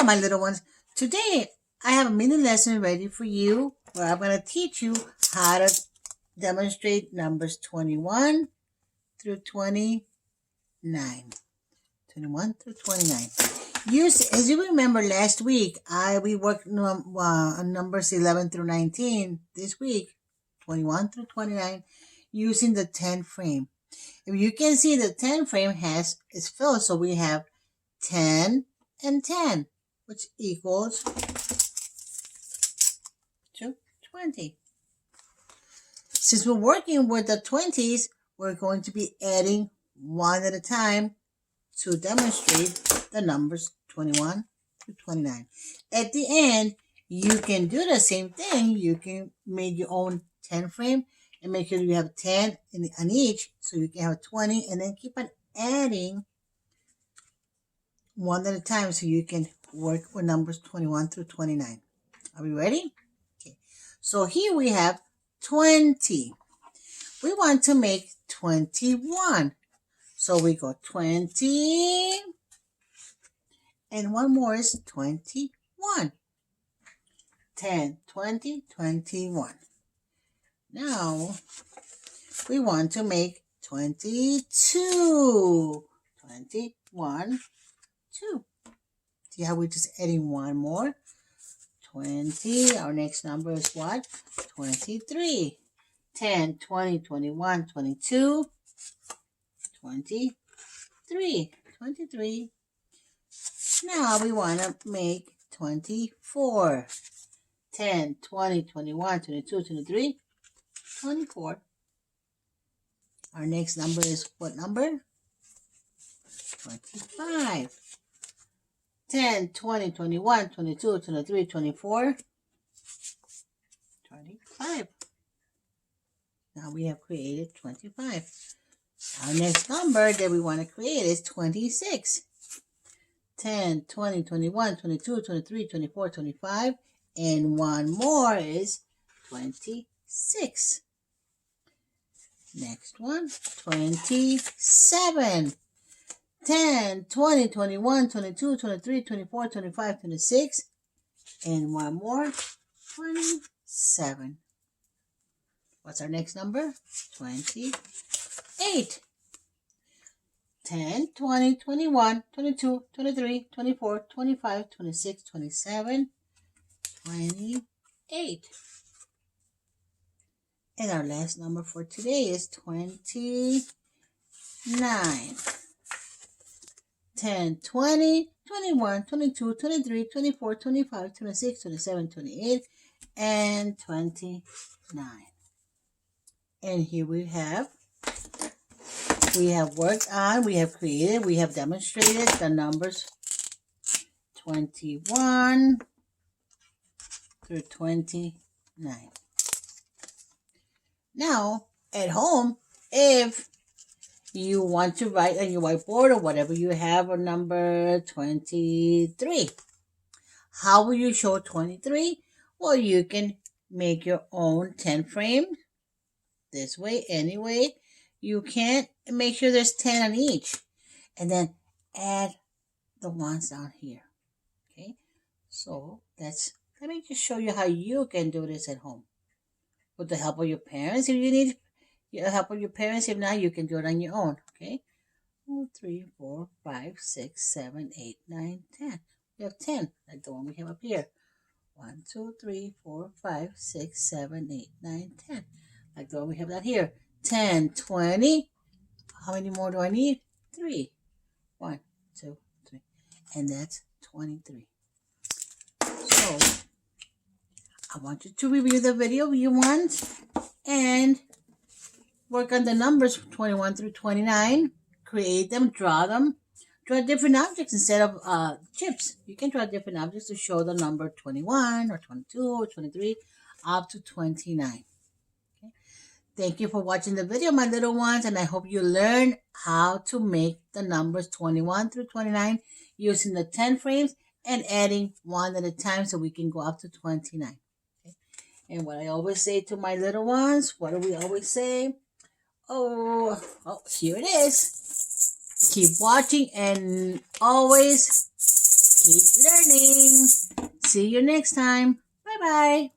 my little ones. Today, I have a mini lesson ready for you where I'm going to teach you how to demonstrate numbers 21 through 29. 21 through 29. As you remember last week, we worked on numbers 11 through 19. This week, 21 through 29, using the 10 frame. If you can see, the 10 frame is filled, so we have 10 and 10, which equals to 20. Since we're working with the 20s, we're going to be adding one at a time to demonstrate the numbers 21 to 29. At the end, you can do the same thing. You can make your own 10 frame and make sure you have 10 on each, so you can have 20, and then keep on adding one at a time so you can work with numbers 21 through 29. Are we ready? Okay. So here we have 20. We want to make 21. So we go 20, and one more is 21. 10, 20, 21. Now, we want to make 22. 21, 2. See how we're just adding one more? 20. Our next number is what? 23. 10, 20, 21, 22. 23. 23. Now we want to make 24. 10, 20, 21, 22, 23, 24. Our next number is what number? 25. 10, 20, 21, 22, 23, 24, 25. Now we have created 25. Our next number that we want to create is 26. 10, 20, 21, 22, 23, 24, 25. And one more is 26. Next one, 27. 10, 20, 21, 22, 23, 24, 25, 26. And one more, 27. What's our next number? 28. 10, 20, 21, 22, 23, 24, 25, 26, 27, 28. And our last number for today is 29. 10, 20, 21, 22, 23, 24, 25, 26, 27, 28, and 29. And here we have worked on, we have created, we have demonstrated the numbers 21 through 29. Now, at home, if you want to write on your whiteboard or whatever you have a number 23, how will you show 23? Well, you can make your own 10 frame this way, anyway. You can make sure there's 10 on each, and then add the ones down here. Okay, so let me just show you how you can do this at home with the help of your parents. If you need help of your parents, if not, you can do it on your own. Okay, 2, 3, 4, 5, 6, 7, 8, 9, 10. We have 10, like the one we have up here. 1, 2, 3, 4, 5, 6, 7, 8, 9, 10. Like the one we have down here. 10, 20. How many more do I need? 3. 1, 2, 3. And that's 23. So, I want you to review the video you want and work on the numbers 21 through 29. Create them, draw them. Draw different objects instead of chips. You can draw different objects to show the number 21 or 22 or 23 up to 29. Okay. Thank you for watching the video, my little ones, and I hope you learn how to make the numbers 21 through 29 using the 10 frames and adding one at a time so we can go up to 29. Okay. And what I always say to my little ones, what do we always say? Oh, here it is. Keep watching and always keep learning. See you next time. Bye-bye.